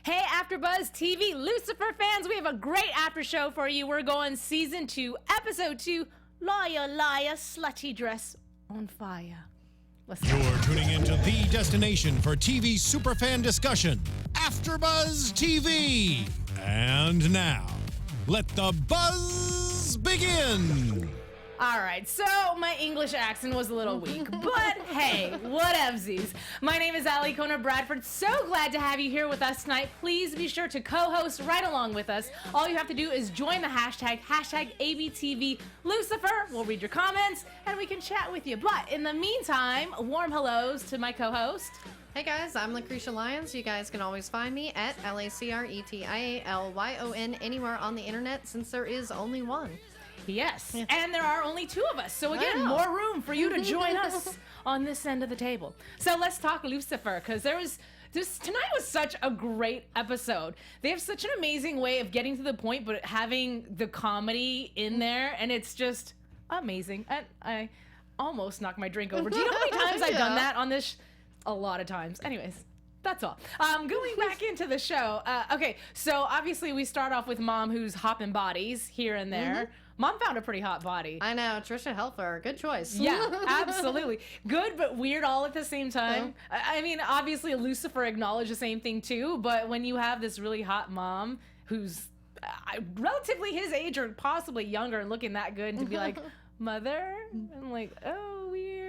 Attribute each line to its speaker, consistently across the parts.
Speaker 1: Hey, AFTERBUZZ TV Lucifer fans, we have a great after show for you. We're going season 2, episode 2, Liar, Liar, Slutty Dress on Fire.
Speaker 2: You're tuning into the destination for TV superfan discussion, AFTERBUZZ TV. And now, let the buzz begin.
Speaker 1: All right, so my English accent was a little weak, but hey, whatevsies. My name is Alikona Bradford. So glad to have you here with us tonight. Please be sure to co-host right along with us. All you have to do is join the hashtag ABTV Lucifer. We'll read your comments and we can chat with you. But in the meantime, warm hellos to my co-host.
Speaker 3: Hey guys, I'm Lacretia Lyon. You guys can always find me at LACRETIALYON anywhere on the internet since there is only one.
Speaker 1: Yes, and there are only 2 of us, so again, more room for you to join us on this end of the table. So let's talk Lucifer, because tonight was such a great episode. They have such an amazing way of getting to the point, but having the comedy in there, and it's just amazing. And I almost knocked my drink over. Do you know how many times I've done that on this? A lot of times. Anyways. That's all. Going back into the show. Okay, so obviously we start off with Mom, who's hopping bodies here and there. Mom found a pretty hot body.
Speaker 3: I know, Trisha Helfer, good choice.
Speaker 1: Yeah, absolutely. Good, but weird all at the same time. I mean, obviously Lucifer acknowledged the same thing too, but when you have this really hot mom who's relatively his age or possibly younger and looking that good, and to be like, Mother? I'm like, oh, weird.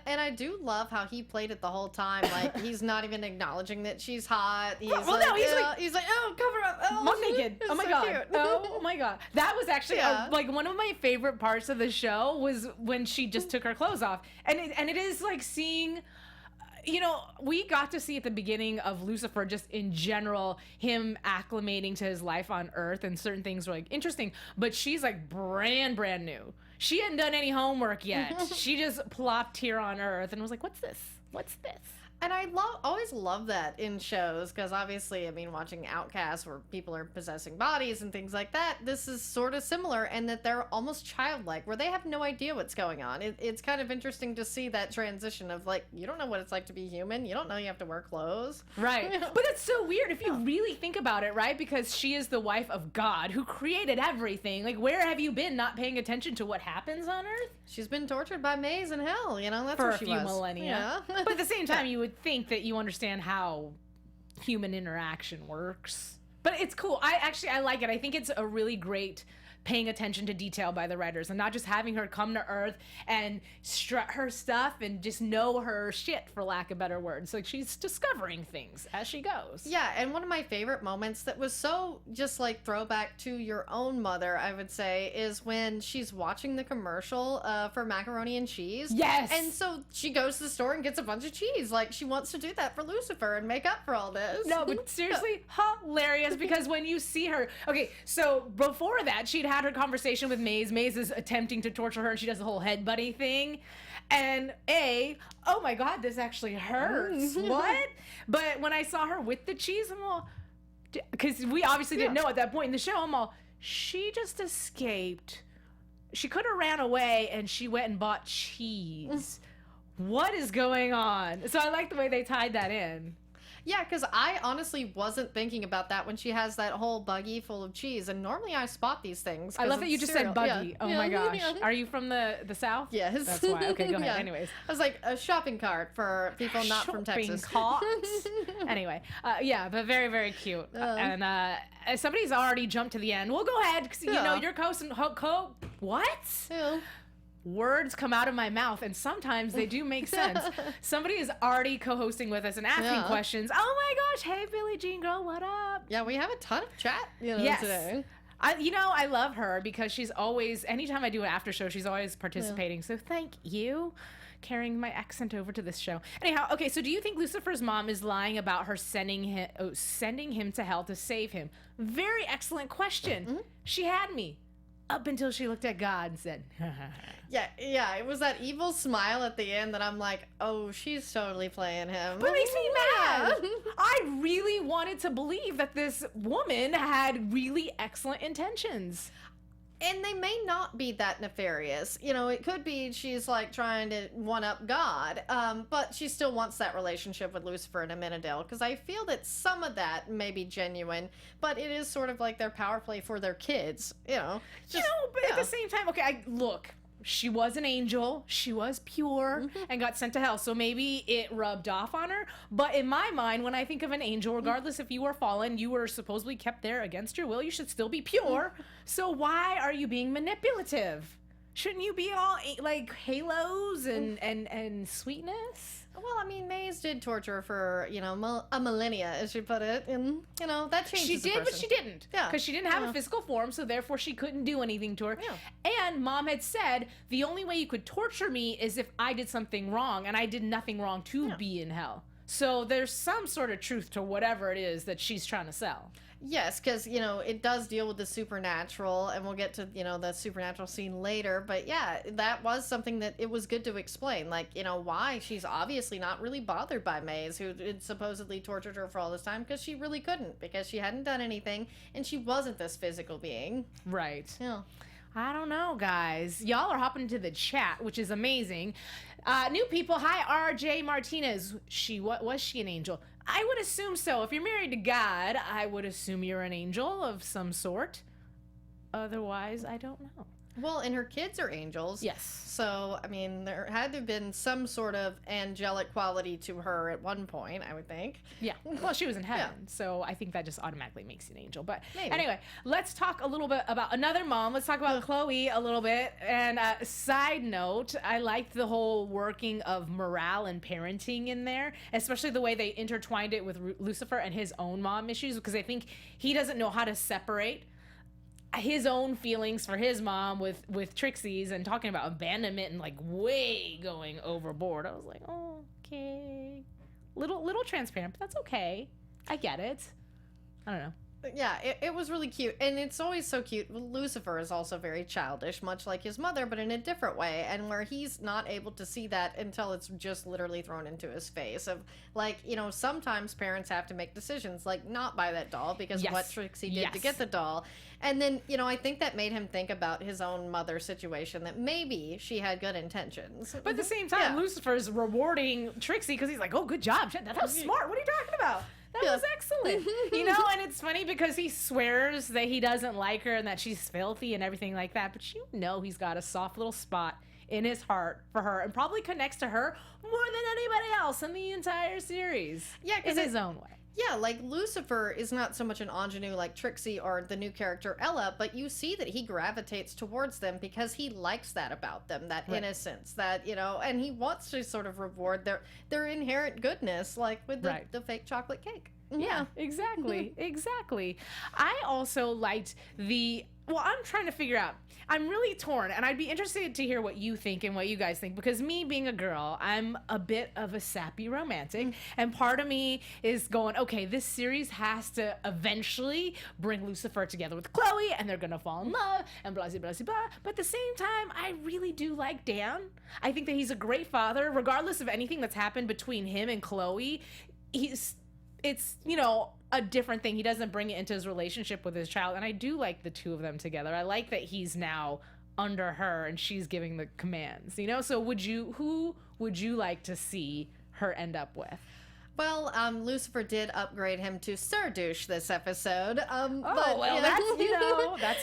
Speaker 3: And I do love how he played it the whole time. Like, he's not even acknowledging that she's hot. He's
Speaker 1: he's like,
Speaker 3: oh, cover up. Oh,
Speaker 1: Mom naked. Oh my
Speaker 3: so
Speaker 1: God.
Speaker 3: Cute.
Speaker 1: Oh my God. That was actually like one of my favorite parts of the show was when she just took her clothes off. And it is like seeing, you know, we got to see at the beginning of Lucifer just in general, him acclimating to his life on Earth, and certain things were like interesting, but she's like brand new. She hadn't done any homework yet. She just plopped here on Earth and was like, what's this? What's this?
Speaker 3: And I always love that in shows, because obviously, I mean, watching Outcast where people are possessing bodies and things like that, this is sort of similar, and that they're almost childlike, where they have no idea what's going on. It's kind of interesting to see that transition of, like, you don't know what it's like to be human. You don't know you have to wear clothes.
Speaker 1: Right. But it's so weird if you really think about it, right? Because she is the wife of God who created everything. Like, where have you been not paying attention to what happens on Earth?
Speaker 3: She's been tortured by Maze in hell, you know? That's
Speaker 1: for
Speaker 3: where
Speaker 1: a
Speaker 3: she
Speaker 1: few
Speaker 3: was.
Speaker 1: millennia.
Speaker 3: Yeah.
Speaker 1: But at the same time, you would think that you understand how human interaction works. But it's cool. I like it. I think it's a really great paying attention to detail by the writers, and not just having her come to Earth and strut her stuff and just know her shit, for lack of better words. Like, she's discovering things as she goes.
Speaker 3: Yeah, and one of my favorite moments that was so just like throwback to your own mother, I would say, is when she's watching the commercial for macaroni and cheese.
Speaker 1: Yes!
Speaker 3: And so she goes to the store and gets a bunch of cheese. Like, she wants to do that for Lucifer and make up for all this.
Speaker 1: No, but seriously, hilarious, because when you see her... Okay, so before that, she'd had her conversation with Maze. Maze is attempting to torture her, and she does the whole head buddy thing. And oh my God, this actually hurts. What? But when I saw her with the cheese, I'm all... Because we obviously didn't know at that point in the show, I'm all, she just escaped. She could have ran away, and she went and bought cheese. What is going on? So I like the way they tied that in.
Speaker 3: Yeah, because I honestly wasn't thinking about that when she has that whole buggy full of cheese, and normally I spot these things.
Speaker 1: I love that you just said buggy.
Speaker 3: Yeah.
Speaker 1: Oh my gosh. Are you from the South?
Speaker 3: Yes.
Speaker 1: That's why. Okay, go ahead. Anyways.
Speaker 3: I was like, a shopping cart for people not from Texas.
Speaker 1: Cart? Anyway, yeah, but very, very cute. And somebody's already jumped to the end. We'll go ahead, because, you know, you're what?
Speaker 3: Yeah.
Speaker 1: Words come out of my mouth, and sometimes they do make sense. Somebody is already co-hosting with us and asking questions. Oh my gosh, hey Billie Jean girl, what up?
Speaker 3: Yeah, we have a ton of chat, today.
Speaker 1: I love her because she's always, anytime I do an after show, she's always participating. So thank you, carrying my accent over to this show. Anyhow, okay, so do you think Lucifer's mom is lying about her sending him to hell to save him? Very excellent question. She had me. Up until she looked at God and said,
Speaker 3: Yeah, it was that evil smile at the end that I'm like, oh, she's totally playing him.
Speaker 1: But it makes me mad. I really wanted to believe that this woman had really excellent intentions.
Speaker 3: And they may not be that nefarious. You know, it could be she's like trying to one-up God, but she still wants that relationship with Lucifer and Amenadiel, because I feel that some of that may be genuine, but it is sort of like their power play for their kids, you know.
Speaker 1: But at the same time, okay, look, she was an angel, she was pure, and got sent to hell, so maybe it rubbed off on her. But in my mind, when I think of an angel, regardless if you were fallen, you were supposedly kept there against your will, you should still be pure. So why are you being manipulative? Shouldn't you be all like halos and sweetness?
Speaker 3: Well, I mean, Maze did torture for, you know, a millennia, as she put it, and, you know, that changes
Speaker 1: She
Speaker 3: the
Speaker 1: did, but
Speaker 3: person.
Speaker 1: she didn't.
Speaker 3: Yeah.
Speaker 1: Because she didn't have a physical form, so therefore she couldn't do anything to her.
Speaker 3: Yeah.
Speaker 1: And Mom had said, the only way you could torture me is if I did something wrong, and I did nothing wrong to be in hell. So there's some sort of truth to whatever it is that she's trying to sell.
Speaker 3: Yes, because, you know, it does deal with the supernatural, and we'll get to, you know, the supernatural scene later. But yeah, that was something that it was good to explain. Like, you know, why she's obviously not really bothered by Maze, who had supposedly tortured her for all this time, because she really couldn't, because she hadn't done anything, and she wasn't this physical being.
Speaker 1: Right.
Speaker 3: Yeah.
Speaker 1: I don't know, guys. Y'all are hopping into the chat, which is amazing. New people, hi, RJ Martinez. Was she an angel? I would assume so. If you're married to God, I would assume you're an angel of some sort. Otherwise, I don't know.
Speaker 3: Well, and her kids are angels.
Speaker 1: Yes.
Speaker 3: So, I mean, there had to have been some sort of angelic quality to her at one point, I would think.
Speaker 1: Yeah. Well, she was in heaven, so I think that just automatically makes you an angel. But
Speaker 3: Maybe.
Speaker 1: anyway, let's talk a little bit about another mom. Let's talk about Chloe a little bit. And side note, I liked the whole working of morale and parenting in there, especially the way they intertwined it with Lucifer and his own mom issues, because I think he doesn't know how to separate his own feelings for his mom with Trixie's, and talking about abandonment and like way going overboard. I was like, oh, okay, little transparent, but that's okay. I get it. I don't know.
Speaker 3: Yeah, it was really cute, and it's always so cute. Lucifer is also very childish, much like his mother, but in a different way, and where he's not able to see that until it's just literally thrown into his face. Of like, you know, sometimes parents have to make decisions, like not buy that doll because of what Trixie did to get the doll. And then, you know, I think that made him think about his own mother situation, that maybe she had good intentions.
Speaker 1: But at the same time, Lucifer's rewarding Trixie because he's like, oh, good job. That was smart. What are you talking about? That was excellent. You know, and it's funny because he swears that he doesn't like her and that she's filthy and everything like that. But you know he's got a soft little spot in his heart for her, and probably connects to her more than anybody else in the entire series.
Speaker 3: Yeah,
Speaker 1: in his own way.
Speaker 3: Yeah, like Lucifer is not so much an ingenue like Trixie or the new character Ella, but you see that he gravitates towards them because he likes that about them, that innocence, that, you know, and he wants to sort of reward their inherent goodness, like with the fake chocolate cake.
Speaker 1: Yeah, exactly. Exactly. I also liked I'm trying to figure out. I'm really torn, and I'd be interested to hear what you think and what you guys think, because me being a girl, I'm a bit of a sappy romantic, and part of me is going, okay, this series has to eventually bring Lucifer together with Chloe, and they're gonna fall in love, and blah, blah, blah, blah. But at the same time, I really do like Dan. I think that he's a great father, regardless of anything that's happened between him and Chloe. It's, you know, a different thing. He doesn't bring it into his relationship with his child, and I do like the two of them together. I like that he's now under her and she's giving the commands, you know? So who would you like to see her end up with?
Speaker 3: Well, Lucifer did upgrade him to Sir Douche this episode.
Speaker 1: That's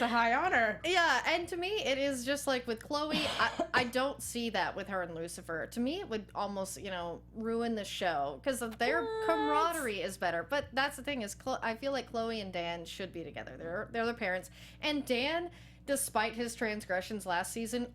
Speaker 1: a high honor.
Speaker 3: Yeah, and to me, it is just like with Chloe, I don't see that with her and Lucifer. To me, it would almost, you know, ruin the show, because their camaraderie is better. But that's the thing, is I feel like Chloe and Dan should be together. They're their parents. And Dan, despite his transgressions last season,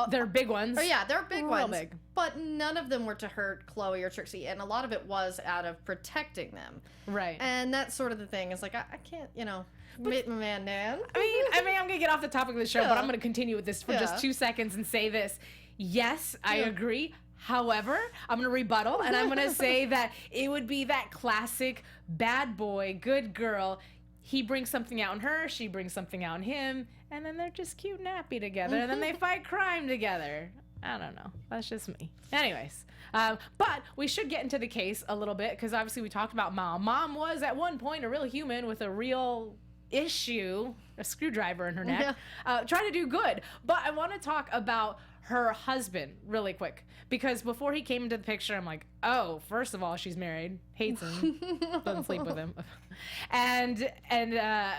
Speaker 1: they're big ones.
Speaker 3: Oh yeah, they're big
Speaker 1: Real
Speaker 3: ones.
Speaker 1: big.
Speaker 3: But none of them were to hurt Chloe or Trixie, and a lot of it was out of protecting them.
Speaker 1: Right.
Speaker 3: And that's sort of the thing. It's like I can't, you know, meet my man Dan.
Speaker 1: I mean, I'm gonna get off the topic of the show, but I'm gonna continue with this for just 2 seconds and say this. Yes, I agree. However, I'm going to rebuttal, and I'm going to say that it would be that classic bad boy, good girl. He brings something out in her, she brings something out in him, and then they're just cute and happy together, and then they fight crime together. I don't know. That's just me. Anyways, but we should get into the case a little bit, because obviously we talked about Mom. Mom was at one point a real human with a real issue, a screwdriver in her neck, trying to do good. But I want to talk about her husband really quick, because before he came into the picture, I'm like, oh, first of all, she's married, hates him, doesn't sleep with him. And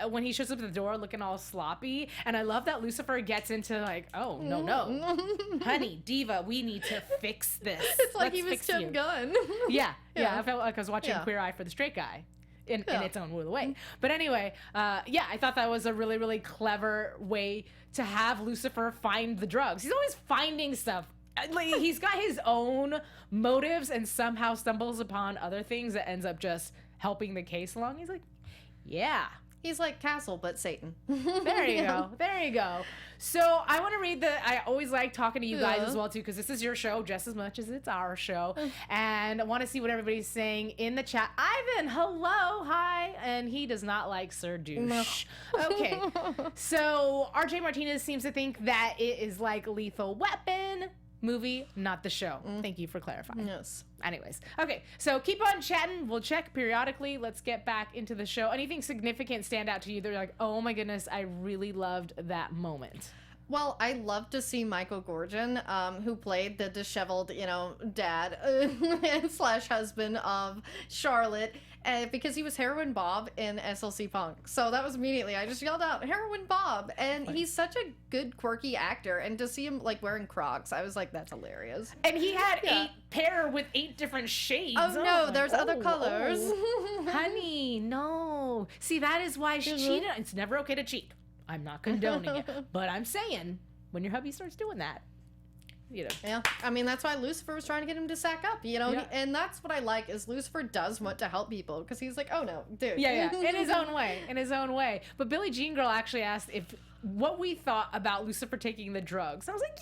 Speaker 1: when he shows up at the door looking all sloppy, and I love that Lucifer gets into like, oh, no, honey, diva, we need to fix this.
Speaker 3: It's like he was Tim Gunn.
Speaker 1: Yeah, I felt like I was watching Queer Eye for the Straight Guy. In its own little way. But anyway, I thought that was a really, really clever way to have Lucifer find the drugs. He's always finding stuff. Like, he's got his own motives and somehow stumbles upon other things that ends up just helping the case along. He's like, yeah.
Speaker 3: He's like Castle, but Satan.
Speaker 1: There you go. There you go. So I want to read I always like talking to you guys as well, too, because this is your show just as much as it's our show. And I want to see what everybody's saying in the chat. Ivan, hello, hi. And he does not like Sir Douche. No. Okay. So RJ Martinez seems to think that it is like Lethal Weapon. Movie, not the show. Thank you for clarifying.
Speaker 3: Yes.
Speaker 1: Anyways, okay, so keep on chatting. We'll check periodically. Let's get back into the show. Anything significant stand out to you? They're like, oh my goodness, I really loved that moment.
Speaker 3: Well, I love to see Michael Gorgon, who played the disheveled, dad slash husband of Charlotte, because he was Heroin Bob in SLC Punk. So that was immediately, I just yelled out, Heroin Bob. And he's such a good, quirky actor. And to see him, like, wearing Crocs, I was like, that's hilarious.
Speaker 1: And he had 8 pair with 8 different shades.
Speaker 3: Oh, no, there's other colors.
Speaker 1: Honey, no. See, that is why she cheated. It's never okay to cheat. I'm not condoning it, but I'm saying when your hubby starts doing that,
Speaker 3: Yeah, I mean, that's why Lucifer was trying to get him to sack up, and that's what I like is Lucifer does want to help people because he's like, oh no, dude.
Speaker 1: Yeah, in his own way. But Billie Jean Girl actually asked what we thought about Lucifer taking the drugs. I was like,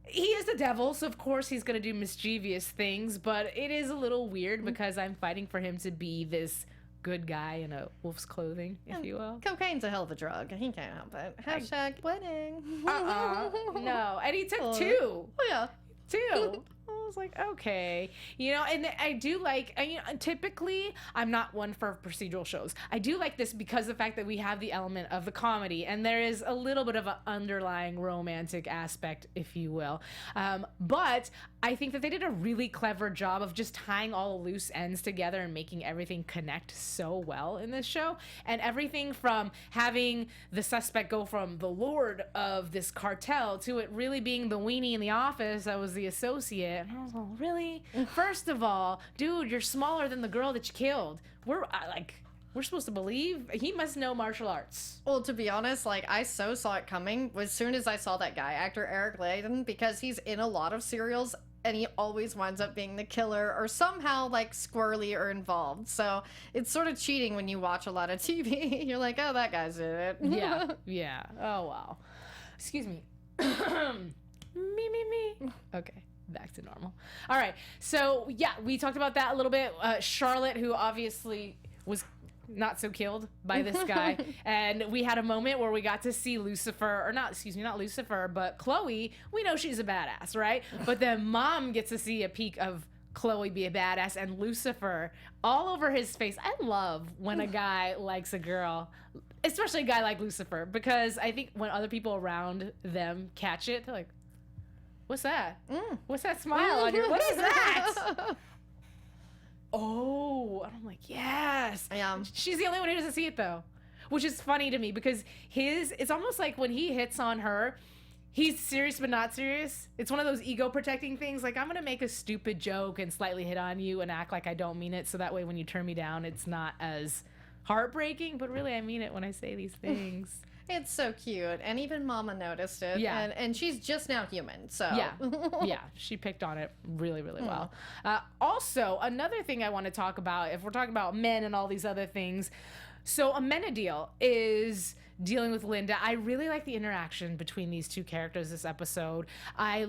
Speaker 1: he is the devil, so of course he's gonna do mischievous things, but it is a little weird because I'm fighting for him to be this good guy in a wolf's clothing, if you will.
Speaker 3: Cocaine's a hell of a drug. He can't help it. Hashtag wedding.
Speaker 1: No. And he took 2.
Speaker 3: Oh, yeah.
Speaker 1: 2. I was like, okay. And I do like, typically, I'm not one for procedural shows. I do like this because of the fact that we have the element of the comedy, and there is a little bit of an underlying romantic aspect, if you will. But I think that they did a really clever job of just tying all the loose ends together and making everything connect so well in this show. And everything from having the suspect go from the lord of this cartel to it really being the weenie in the office that was the associate. And I was like, really? First of all, dude, you're smaller than the girl that you killed. We're supposed to believe he must know martial arts.
Speaker 3: Well, to be honest, I so saw it coming as soon as I saw that guy, actor Eric Layden, because he's in a lot of serials and he always winds up being the killer or somehow squirrely or involved. So it's sort of cheating when you watch a lot of TV. You're like, oh, that guy's in it.
Speaker 1: Yeah. Oh, wow. Excuse me. Me. Okay. Back to normal. All right. So, we talked about that a little bit. Charlotte, who obviously was not so killed by this guy. And we had a moment where we got to see not Lucifer, but Chloe. We know she's a badass, right? But then Mom gets to see a peek of Chloe be a badass and Lucifer all over his face. I love when a guy likes a girl, especially a guy like Lucifer, because I think when other people around them catch it, they're like, what's that? What's that smile on your... What is that? Oh, and I'm like, yes.
Speaker 3: Yeah.
Speaker 1: She's the only one who doesn't see it, though, which is funny to me because it's almost like when he hits on her, he's serious but not serious. It's one of those ego-protecting things. Like, I'm going to make a stupid joke and slightly hit on you and act like I don't mean it, so that way when you turn me down, it's not as heartbreaking, but really I mean it when I say these things.
Speaker 3: It's so cute, and even Mama noticed it.
Speaker 1: Yeah,
Speaker 3: and she's just now human, so
Speaker 1: yeah, she picked on it really, really well. Also, another thing I want to talk about, if we're talking about men and all these other things, so Amenadiel is dealing with Linda. I really like the interaction between these two characters this episode. I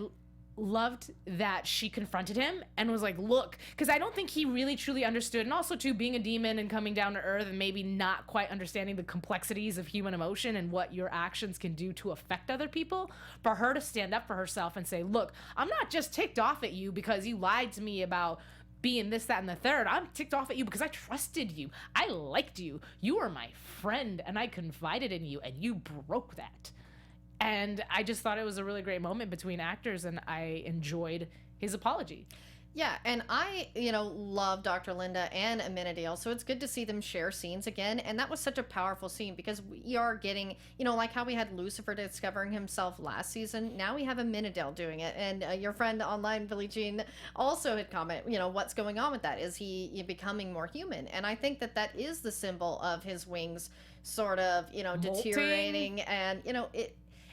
Speaker 1: loved that she confronted him and was like, look, because I don't think he really truly understood, and also too, being a demon and coming down to earth and maybe not quite understanding the complexities of human emotion and what your actions can do to affect other people, for her to stand up for herself and say, look, I'm not just ticked off at you because you lied to me about being this, that, and the third. I'm ticked off at you because I trusted you. I liked you. You were my friend, and I confided in you, and you broke that. And I just thought it was a really great moment between actors, and I enjoyed his apology.
Speaker 3: Yeah, and I, love Dr. Linda and Amenadiel, so it's good to see them share scenes again. And that was such a powerful scene because we are getting, like how we had Lucifer discovering himself last season. Now we have Amenadiel doing it. And your friend online, Billie Jean, also had commented, what's going on with that? Is he becoming more human? And I think that is the symbol of his wings sort of, deteriorating. And,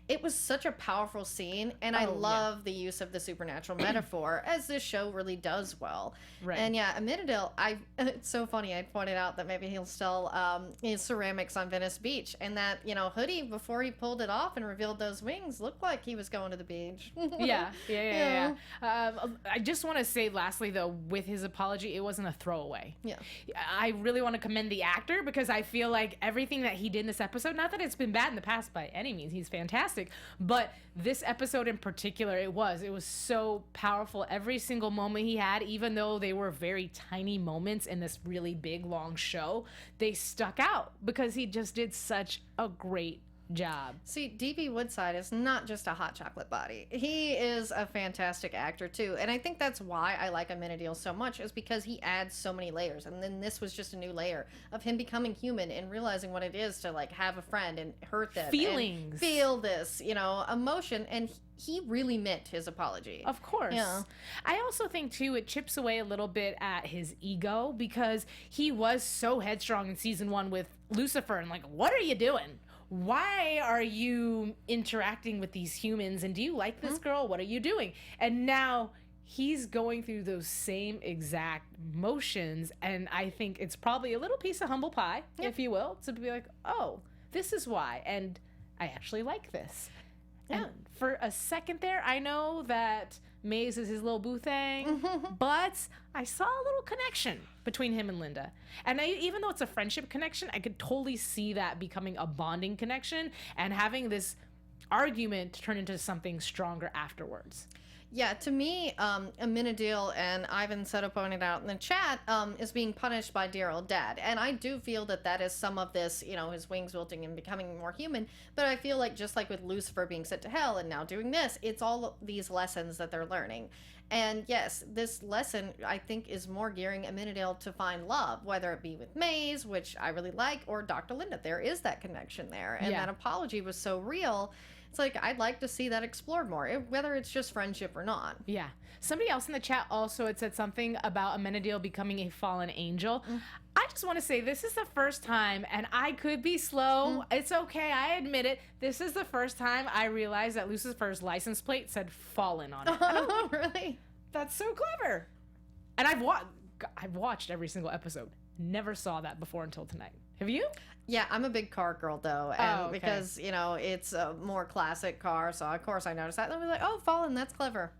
Speaker 3: it was such a powerful scene, and I love the use of the supernatural metaphor, as this show really does well.
Speaker 1: Right.
Speaker 3: And yeah, Amenadiel, it's so funny, I pointed out that maybe he'll sell his ceramics on Venice Beach, and that, hoodie, before he pulled it off and revealed those wings, looked like he was going to the beach.
Speaker 1: Yeah. I just want to say, lastly, though, with his apology, it wasn't a throwaway.
Speaker 3: Yeah.
Speaker 1: I really want to commend the actor, because I feel like everything that he did in this episode, not that it's been bad in the past by any means, he's fantastic, but this episode in particular, it was so powerful. Every single moment he had, even though they were very tiny moments in this really big long show, they stuck out because he just did such a great job.
Speaker 3: See, D.B. Woodside is not just a hot chocolate body. He is a fantastic actor too, and I think that's why I like Amenadiel so much, is because he adds so many layers. And then this was just a new layer of him becoming human and realizing what it is to have a friend and hurt them,
Speaker 1: feelings,
Speaker 3: and feel this, emotion. And he really meant his apology.
Speaker 1: Of course.
Speaker 3: Yeah.
Speaker 1: I also think too, it chips away a little bit at his ego, because he was so headstrong in season 1 with Lucifer, and what are you doing? Why are you interacting with these humans? And do you like this girl? What are you doing? And now he's going through those same exact motions. And I think it's probably a little piece of humble pie, if you will, to be like, oh, this is why. And I actually like this. Yeah. And for a second there, I know that Maze is his little boo thing, but I saw a little connection between him and Linda. And even though it's a friendship connection, I could totally see that becoming a bonding connection and having this argument turn into something stronger afterwards.
Speaker 3: Yeah, to me, Amenadiel, and Ivan Soto pointed out in the chat, is being punished by dear old dad. And I do feel that is some of this, his wings wilting and becoming more human. But I feel like, just like with Lucifer being sent to hell and now doing this, it's all these lessons that they're learning. And yes, this lesson, I think, is more gearing Amenadiel to find love, whether it be with Maze, which I really like, or Dr. Linda. There is that connection there. And that apology was so real. It's like, I'd like to see that explored more, whether it's just friendship or not.
Speaker 1: Yeah. Somebody else in the chat also had said something about Amenadiel becoming a fallen angel. I just want to say, this is the first time, and I could be slow. It's okay. I admit it. This is the first time I realized that Lucifer's license plate said fallen on it.
Speaker 3: Oh, really?
Speaker 1: That's so clever. And I've watched every single episode. Never saw that before until tonight. Have you?
Speaker 3: Yeah, I'm a big car girl, though, and because, it's a more classic car, so of course I noticed that, and I was like, oh, Fallen, that's clever.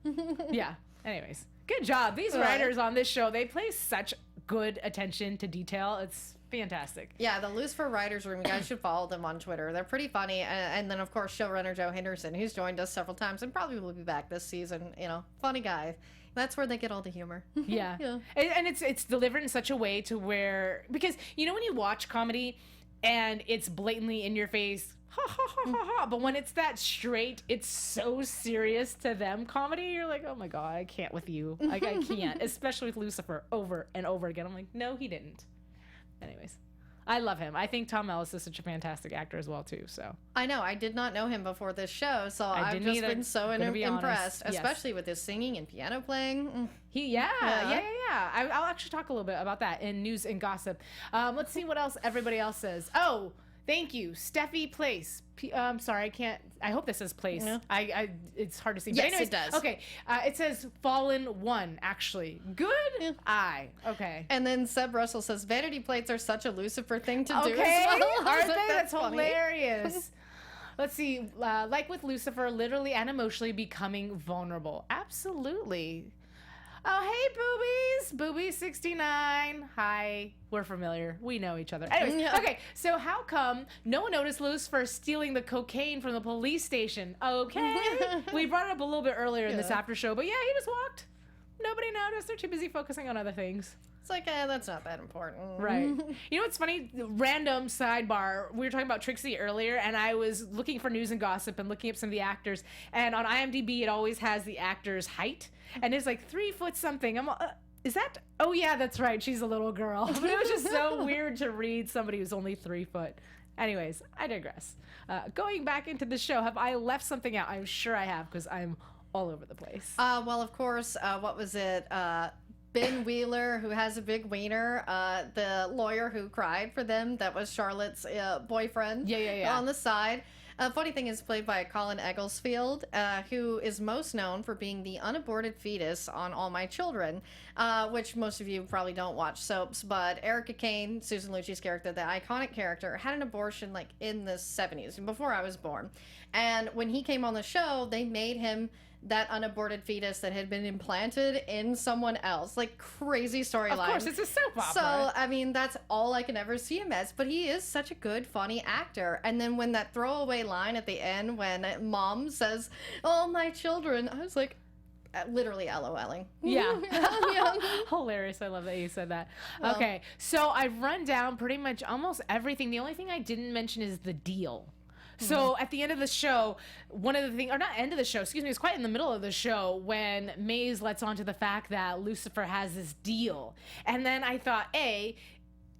Speaker 1: Yeah. Anyways, good job. These writers on this show, they play such good attention to detail. It's fantastic.
Speaker 3: Yeah, the Lucifer Writers Room, you guys should follow them on Twitter. They're pretty funny, and then, of course, showrunner Joe Henderson, who's joined us several times and probably will be back this season, funny guy. That's where they get all the humor.
Speaker 1: Yeah.
Speaker 3: Yeah.
Speaker 1: And it's delivered in such a way to where, because, when you watch comedy and it's blatantly in your face, ha ha ha ha ha, but when it's that straight, it's so serious to them comedy, you're like, oh my God, I can't with you. Like, I can't, especially with Lucifer over and over again. I'm like, no, he didn't. Anyways. I love him. I think Tom Ellis is such a fantastic actor as well, too. So I
Speaker 3: know. I did not know him before this show, so I've just been so impressed, especially with his singing and piano playing.
Speaker 1: Yeah. I'll actually talk a little bit about that in news and gossip. Let's see what else everybody else says. Oh, thank you, Steffi Place. I'm sorry, I can't. I hope this says Place. No. It's hard to see.
Speaker 3: Yes,
Speaker 1: but anyways,
Speaker 3: it does.
Speaker 1: Okay, it says Fallen 1, actually. Good eye. Okay.
Speaker 3: And then Seb Russell says, vanity plates are such a Lucifer thing to do as well.
Speaker 1: Aren't they? That's hilarious. Let's see. Like with Lucifer, literally and emotionally becoming vulnerable. Absolutely. Oh, hey, Boobies. Boobies69. Hi. We're familiar. We know each other. Anyways, okay. So how come no one noticed Lucifer stealing the cocaine from the police station? Okay. We brought it up a little bit earlier in this after show, but yeah, he just walked nobody noticed. They're too busy focusing on other things.
Speaker 3: It's like, that's not that important.
Speaker 1: Right. You know what's funny? Random sidebar. We were talking about Trixie earlier, and I was looking for news and gossip and looking up some of the actors. And on IMDb, it always has the actor's height. And it's like 3 foot something. I'm is that? Oh, yeah, that's right. She's a little girl. But it was just so weird to read somebody who's only 3 foot. Anyways, I digress. Going back into the show, have I left something out? I'm sure I have, because I'm all over the place.
Speaker 3: Well, of course, what was it? Ben Wheeler, who has a big wiener, the lawyer who cried for them, that was Charlotte's boyfriend.
Speaker 1: Yeah.
Speaker 3: On the side. Funny thing is played by Colin Egglesfield, who is most known for being the unaborted fetus on All My Children, which most of you probably don't watch soaps, but Erica Kane, Susan Lucci's character, the iconic character, had an abortion like in the 70s, before I was born. And when he came on the show, they made him that unaborted fetus that had been implanted in someone else. Like, crazy storyline.
Speaker 1: Of course, it's a soap opera.
Speaker 3: So, I mean, that's all I can ever see him as. But he is such a good, funny actor. And then when that throwaway line at the end when Mom says, "Oh, my children," I was like, literally LOLing.
Speaker 1: Yeah.
Speaker 3: Yeah.
Speaker 1: Hilarious. I love that you said that.
Speaker 3: Well,
Speaker 1: okay, so I've run down pretty much almost everything. The only thing I didn't mention is the deal. So at the end of the show, one of the things, or not end of the show, excuse me, it's quite in the middle of the show when Maze lets on to the fact that Lucifer has this deal. And then I thought, A,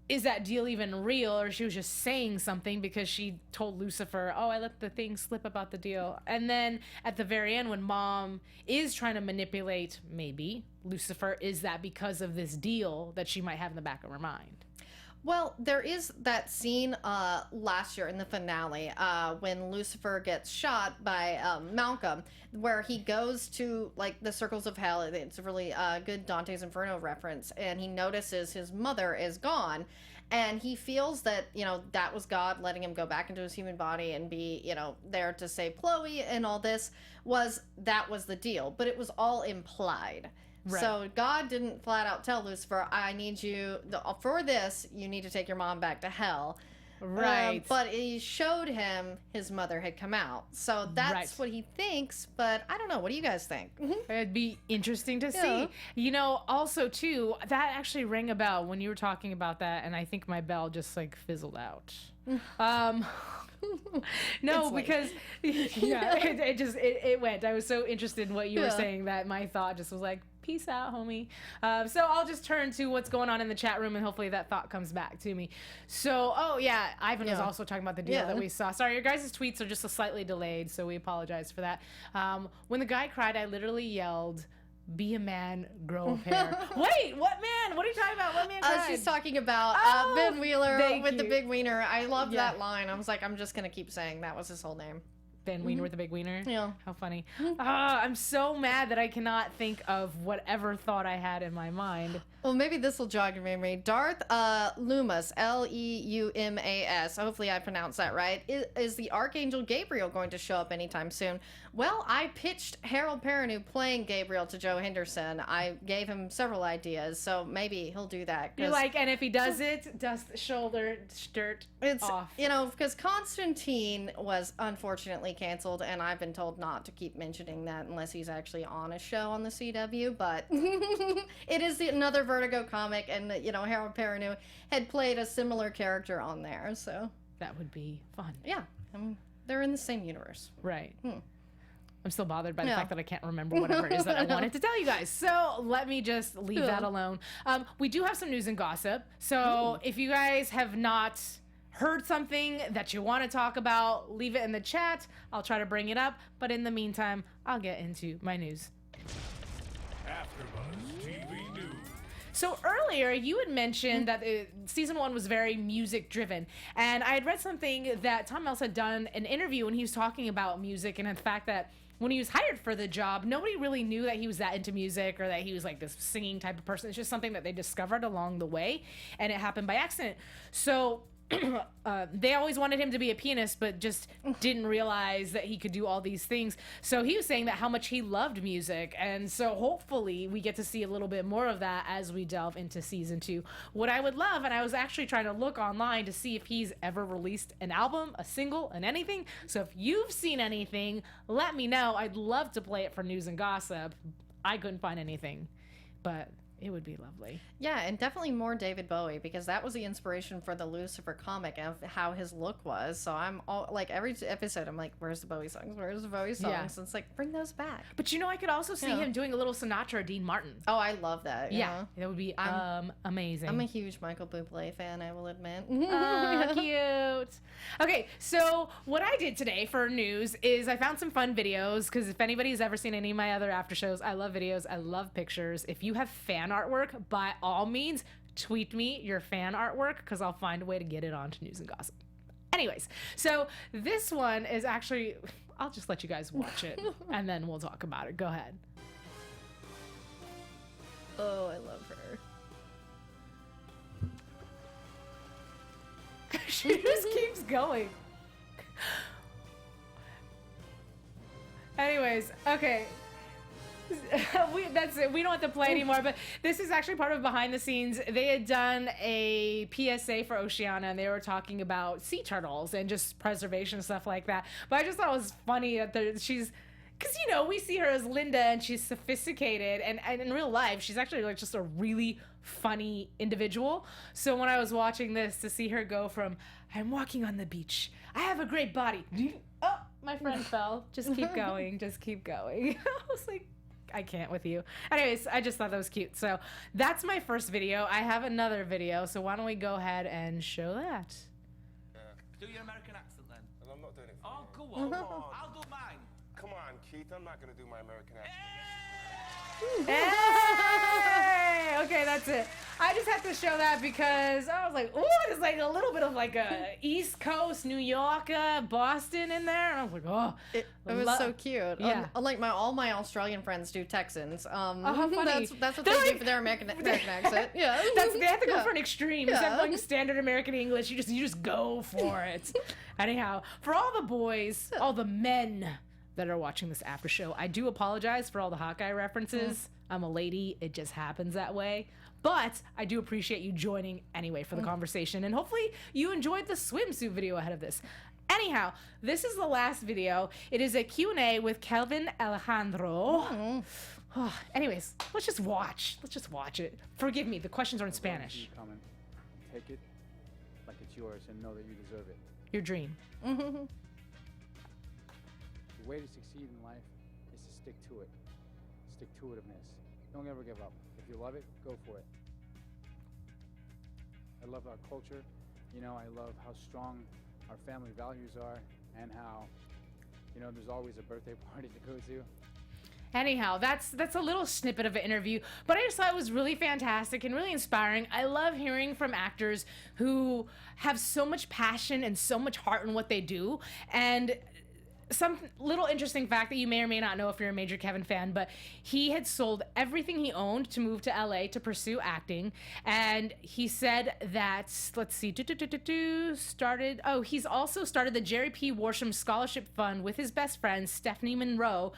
Speaker 1: is that deal even real? Or she was just saying something because she told Lucifer, oh, I let the thing slip about the deal. And then at the very end, when Mom is trying to manipulate, maybe, Lucifer, is that because of this deal that she might have in the back of her mind?
Speaker 3: Well, there is that scene last year in the finale when Lucifer gets shot by Malcolm, where he goes to like the circles of hell. It's a really good Dante's Inferno reference, and he notices his mother is gone, and he feels that, you know, that was God letting him go back into his human body and be, you know, there to save Chloe, and all this was the deal, but it was all implied. Right. So God didn't flat out tell Lucifer, I need you, for this, you need to take your mom back to hell.
Speaker 1: Right.
Speaker 3: But he showed him his mother had come out. So that's what he thinks, but I don't know. What do you guys think?
Speaker 1: It'd be interesting to see. You know, also, too, that actually rang a bell when you were talking about that, and I think my bell just, like, fizzled out. No, because it went. I was so interested in what you were saying that my thought just was like, peace out, homie. So I'll just turn to what's going on in the chat room, and hopefully that thought comes back to me. So, Ivan was also talking about the deal that we saw. Sorry, your guys' tweets are just slightly delayed, so we apologize for that. When the guy cried, I literally yelled, "Be a man, grow a pair." Wait, what man? What are you talking about? What man cried?
Speaker 3: She's talking about Ben Wheeler with the big wiener. I love that line. I was like, I'm just going to keep saying that was his whole name.
Speaker 1: Ben Wiener with the big wiener?
Speaker 3: Yeah.
Speaker 1: How funny. I'm so mad that I cannot think of whatever thought I had in my mind.
Speaker 3: Well, maybe this will jog your memory. Darth Loomis, Leumas, hopefully I pronounced that right, is the Archangel Gabriel going to show up anytime soon? Well, I pitched Harold Perrineau playing Gabriel to Joe Henderson. I gave him several ideas, so maybe he'll do that.
Speaker 1: You're like, and if he does it, dust shoulder shirt off.
Speaker 3: You know, because Constantine was unfortunately canceled, and I've been told not to keep mentioning that unless he's actually on a show on the CW, but it is another Vertigo comic, and you know, Harold Perrineau had played a similar character on there, so
Speaker 1: that would be fun.
Speaker 3: Yeah, they're in the same universe.
Speaker 1: Right. I'm still bothered by the fact that I can't remember whatever it is that I wanted to tell you guys. So let me just leave that alone. We do have some news and gossip. So if you guys have not heard something that you want to talk about, leave it in the chat. I'll try to bring it up. But in the meantime, I'll get into my news.
Speaker 2: AfterBuzz TV News.
Speaker 1: So earlier, you had mentioned that season 1 was very music driven. And I had read something that Tom Mills had done an interview when he was talking about music and the fact that when he was hired for the job, nobody really knew that he was that into music or that he was like this singing type of person. It's just something that they discovered along the way, and it happened by accident. So they always wanted him to be a pianist, but just didn't realize that he could do all these things. So he was saying that how much he loved music, and so hopefully we get to see a little bit more of that as we delve into season 2. What I would love, and I was actually trying to look online to see if he's ever released an album, a single, and anything. So if you've seen anything, let me know. I'd love to play it for news and gossip. I couldn't find anything. but it would be lovely.
Speaker 3: Yeah, and definitely more David Bowie, because that was the inspiration for the Lucifer comic of how his look was. So I'm all like, every episode I'm like, where's the Bowie songs? Where's the Bowie songs?
Speaker 1: Yeah.
Speaker 3: And it's like, bring those back.
Speaker 1: But I could also see him doing a little Sinatra or Dean Martin.
Speaker 3: Oh, I love that.
Speaker 1: Yeah, that would be amazing.
Speaker 3: I'm a huge Michael Bublé fan, I will admit.
Speaker 1: Oh, cute. Okay, so what I did today for news is I found some fun videos, because if anybody's ever seen any of my other after shows, I love videos, I love pictures. If you have fan artwork, by all means, tweet me your fan artwork, because I'll find a way to get it onto News and Gossip. Anyways, so this one is actually, I'll just let you guys watch it, and then we'll talk about it. Go ahead.
Speaker 3: Oh, I love her.
Speaker 1: She just keeps going. Anyways, okay. That's it. We don't have to play anymore, but this is actually part of behind the scenes. They had done a PSA for Oceana, and they were talking about sea turtles and just preservation stuff like that. But I just thought it was funny that she's, because we see her as Linda, and she's sophisticated, and in real life she's actually like just a really funny individual. So when I was watching this, to see her go from I'm walking on the beach, I have a great body, oh, my friend fell, just keep going, just keep going. I was like, I can't with you. Anyways, I just thought that was cute. So that's my first video. I have another video, so why don't we go ahead and show that?
Speaker 4: Do your American accent then.
Speaker 5: And I'm not doing it.
Speaker 4: Oh, go on. I'll do mine.
Speaker 5: Come on, Keith. I'm not going to do my American accent.
Speaker 1: Hey! Okay, that's it. I just have to show that because I was like, ooh, there's like a little bit of like a East Coast, New York, Boston in there. And I was like, oh.
Speaker 3: It was so cute.
Speaker 1: Yeah.
Speaker 3: Like all my Australian friends do Texans.
Speaker 1: how funny.
Speaker 3: That's what
Speaker 1: They're
Speaker 3: they
Speaker 1: like-
Speaker 3: do for their American accent. Yeah.
Speaker 1: They have to go
Speaker 3: Yeah.
Speaker 1: for an extreme. Instead of going standard American English, you just go for it. Anyhow, for all the boys, all the men that are watching this after show, I do apologize for all the Hawkeye references. I'm a lady. It just happens that way. But I do appreciate you joining anyway for the conversation. And hopefully you enjoyed the swimsuit video ahead of this. Anyhow, this is the last video. It is a Q&A with Kelvin Alejandro. Anyways, let's just watch. Let's just watch it. Forgive me, the questions are in Spanish.
Speaker 6: Comment. Take it like it's yours and know that you deserve it.
Speaker 1: Your dream.
Speaker 6: The way to succeed in life is to stick to it. Stick-to-itiveness. Don't ever give up. If you love it, go for it. I love our culture. I love how strong our family values are, and how, there's always a birthday party to go to.
Speaker 1: Anyhow, that's a little snippet of an interview, but I just thought it was really fantastic and really inspiring. I love hearing from actors who have so much passion and so much heart in what they do. And some little interesting fact that you may or may not know if you're a major Kevin fan, but he had sold everything he owned to move to LA to pursue acting. And he said that, let's see, he's also started the Jerry P. Worsham Scholarship Fund with his best friend, Stephanie Monroe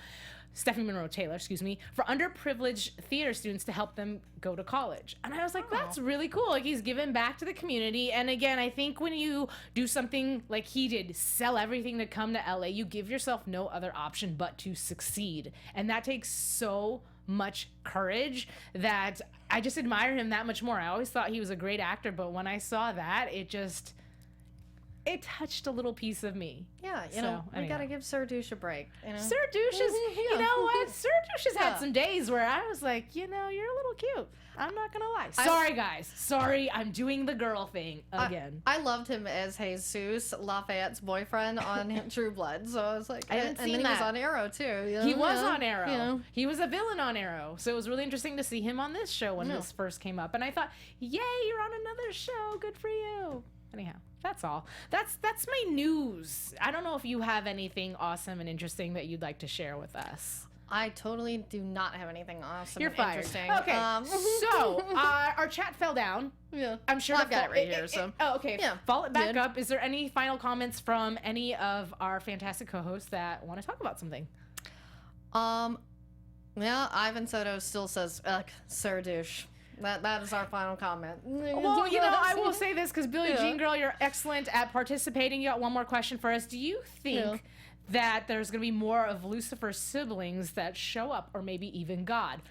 Speaker 1: Taylor, for underprivileged theater students to help them go to college. And I was like, that's really cool. Like, he's giving back to the community. And again, I think when you do something like he did, sell everything to come to LA, you give yourself no other option but to succeed. And that takes so much courage that I just admire him that much more. I always thought he was a great actor, but when I saw that, it touched a little piece of me.
Speaker 3: Yeah, we
Speaker 1: anyhow.
Speaker 3: gotta give Sir Douche a break.
Speaker 1: Sir Douche is, you know what? Sir Douche has had some days where I was like, you're a little cute. I'm not gonna lie. Sorry, guys. Sorry, I'm doing the girl thing again.
Speaker 3: I loved him as Jesus, Lafayette's boyfriend on True Blood. So I was like,
Speaker 1: I haven't seen
Speaker 3: and then
Speaker 1: that.
Speaker 3: he was on Arrow too.
Speaker 1: He was on Arrow. He was a villain on Arrow. So it was really interesting to see him on this show when this first came up. And I thought, yay, you're on another show. Good for you. Anyhow, that's all. That's my news. I don't know if you have anything awesome and interesting that you'd like to share with us.
Speaker 3: I totally do not have anything awesome
Speaker 1: You're
Speaker 3: and
Speaker 1: fired.
Speaker 3: interesting.
Speaker 1: Okay, so our chat fell down.
Speaker 3: Yeah.
Speaker 1: I'm sure
Speaker 3: I've got it right here. So
Speaker 1: okay.
Speaker 3: Yeah.
Speaker 1: Follow it back
Speaker 3: Good.
Speaker 1: up. Is there any final comments from any of our fantastic co-hosts that want to talk about something?
Speaker 3: Yeah, Ivan Soto still says, Sir Douche. That is our final comment.
Speaker 1: Well, I will say this because Billie Jean Girl, you're excellent at participating. You got one more question for us. Do you think that there's going to be more of Lucifer's siblings that show up, or maybe even God?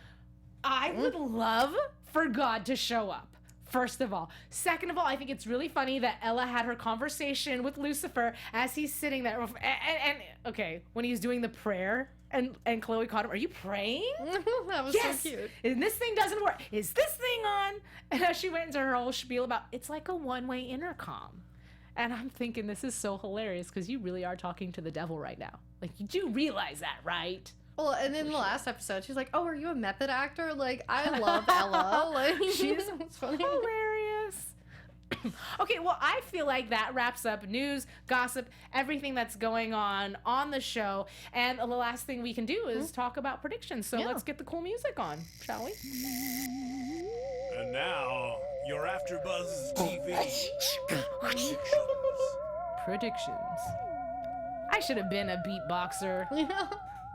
Speaker 1: I would love for God to show up. First of all. Second of all, I think it's really funny that Ella had her conversation with Lucifer as he's sitting there. And okay, when he's doing the prayer and Chloe caught him, are you praying?
Speaker 3: That was
Speaker 1: Yes!
Speaker 3: so cute.
Speaker 1: And this thing doesn't work. Is this thing on? And as she went into her whole spiel about it's like a one-way intercom. And I'm thinking this is so hilarious because you really are talking to the devil right now. Like, you do realize that, right?
Speaker 3: Well, and in the last episode, she's like, "Oh, are you a method actor?" Like, I love Ella. Like,
Speaker 1: She's
Speaker 3: it's funny.
Speaker 1: hilarious. Okay, well, I feel like that wraps up news, gossip, everything that's going on the show. And the last thing we can do is talk about predictions. So let's get the cool music on, shall we?
Speaker 2: And now, your AfterBuzz TV
Speaker 1: Predictions. I should have been a beatboxer.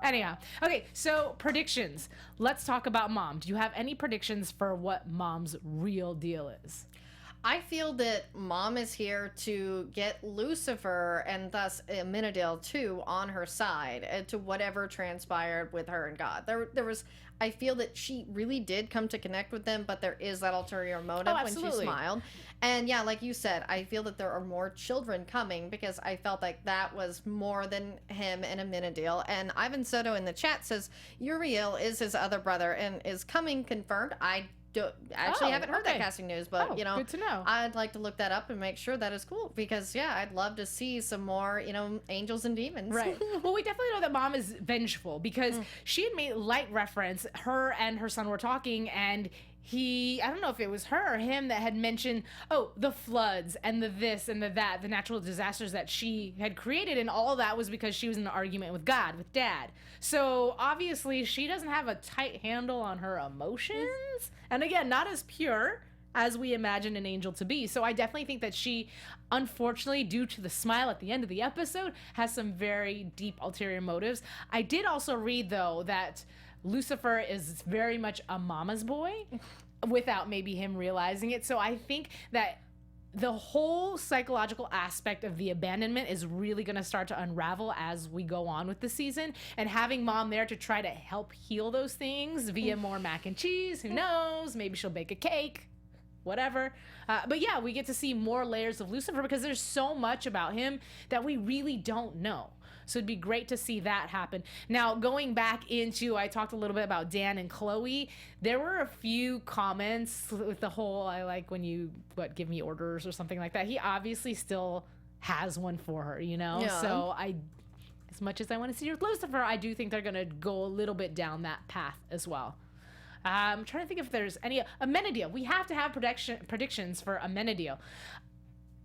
Speaker 1: Anyhow, okay, so predictions. Let's talk about Mom. Do you have any predictions for what Mom's real deal is?
Speaker 3: I feel that Mom is here to get Lucifer and thus Amenadiel too on her side to whatever transpired with her and God. There was, I feel that she really did come to connect with them, but there is that ulterior motive when she smiled. And yeah, like you said, I feel that there are more children coming because I felt like that was more than him and Amenadiel. And Ivan Soto in the chat says Uriel is his other brother and is coming confirmed. I haven't heard that casting news, but you know,
Speaker 1: good to know.
Speaker 3: I'd like to look that up and make sure that is cool because yeah, I'd love to see some more, you know, angels and demons.
Speaker 1: Right. Well, we definitely know that Mom is vengeful because she had made light reference. Her and her son were talking, and I don't know if it was her or him that had mentioned, the floods and the this and the that, the natural disasters that she had created, and all that was because she was in an argument with God, with Dad. So obviously she doesn't have a tight handle on her emotions, and again, not as pure as we imagine an angel to be. So I definitely think that she, unfortunately, due to the smile at the end of the episode, has some very deep ulterior motives. I did also read, though, that Lucifer is very much a mama's boy without maybe him realizing it. So I think that the whole psychological aspect of the abandonment is really going to start to unravel as we go on with the season, and having Mom there to try to help heal those things via more mac and cheese. Who knows? Maybe she'll bake a cake. Whatever. But yeah, we get to see more layers of Lucifer because there's so much about him that we really don't know. So it'd be great to see that happen. Now, going back into, I talked a little bit about Dan and Chloe. There were a few comments with the whole, I like when you, give me orders or something like that. He obviously still has one for her, you know?
Speaker 3: Yeah.
Speaker 1: So as much as I want to see her with Lucifer, I do think they're going to go a little bit down that path as well. I'm trying to think if there's any. Amenadiel. We have to have predictions for Amenadiel.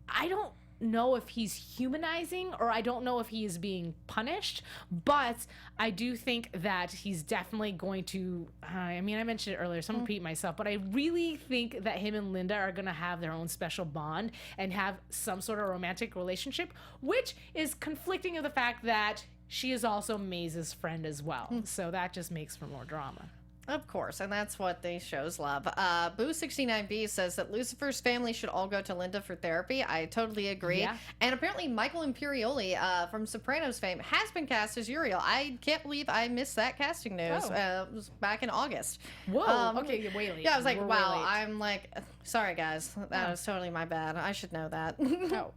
Speaker 1: I don't know if he's humanizing or I don't know if he is being punished, but I do think that he's definitely going to, I mentioned it earlier, so I'm repeating myself, but I really think that him and Linda are going to have their own special bond and have some sort of romantic relationship, which is conflicting with the fact that she is also Maze's friend as well. So that just makes for more drama.
Speaker 3: Of course, and that's what these shows love. Boo69B says that Lucifer's family should all go to Linda for therapy. I totally agree.
Speaker 1: Yeah.
Speaker 3: And apparently Michael Imperioli from Sopranos fame has been cast as Uriel. I can't believe I missed that casting news. It was back in August.
Speaker 1: Whoa, okay, way late.
Speaker 3: Yeah, I was like,
Speaker 1: We're
Speaker 3: wow.
Speaker 1: way late.
Speaker 3: I'm like, sorry guys. That was totally my bad. I should know that.
Speaker 1: Oh.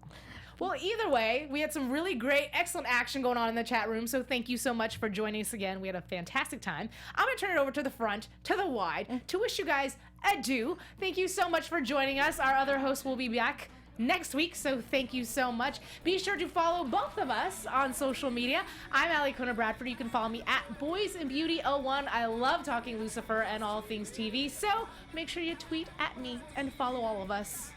Speaker 1: Well, either way, we had some really great, excellent action going on in the chat room, so thank you so much for joining us again. We had a fantastic time. I'm going to turn it over to the front, to the wide, to wish you guys adieu. Thank you so much for joining us. Our other host will be back next week, so thank you so much. Be sure to follow both of us on social media. I'm Alikona Bradford. You can follow me at BoysAndBeauty01. I love talking Lucifer and all things TV, so make sure you tweet at me and follow all of us.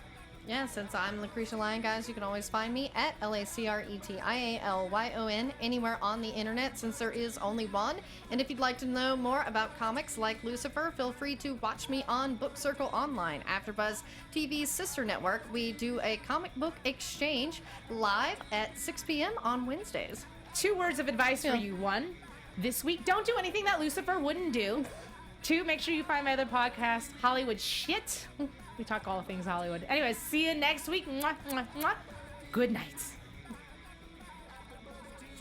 Speaker 3: Yeah, since I'm Lacretia Lyon, guys, you can always find me at LACRETIALYON anywhere on the internet, since there is only one. And if you'd like to know more about comics like Lucifer, feel free to watch me on Book Circle Online, AfterBuzz TV's sister network. We do a comic book exchange live at 6 p.m. on Wednesdays.
Speaker 1: 2 words of advice for you. 1, this week, don't do anything that Lucifer wouldn't do. 2, make sure you find my other podcast, Hollywood Shit. We talk all things Hollywood. Anyways, see you next week. Mwah, mwah, mwah. Good night.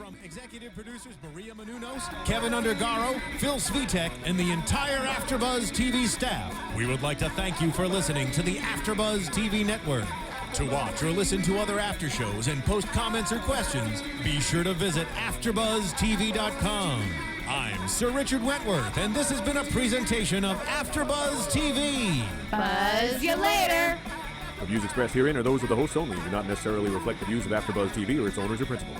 Speaker 2: From executive producers Maria Menounos, Kevin Undergaro, Phil Svitek, and the entire AfterBuzz TV staff, we would like to thank you for listening to the AfterBuzz TV network. To watch or listen to other after shows and post comments or questions, be sure to visit AfterBuzzTV.com. I'm Sir Richard Wentworth, and this has been a presentation of AfterBuzz TV.
Speaker 1: Buzz you later.
Speaker 7: The views expressed herein are those of the hosts only and do not necessarily reflect the views of AfterBuzz TV or its owners or principals.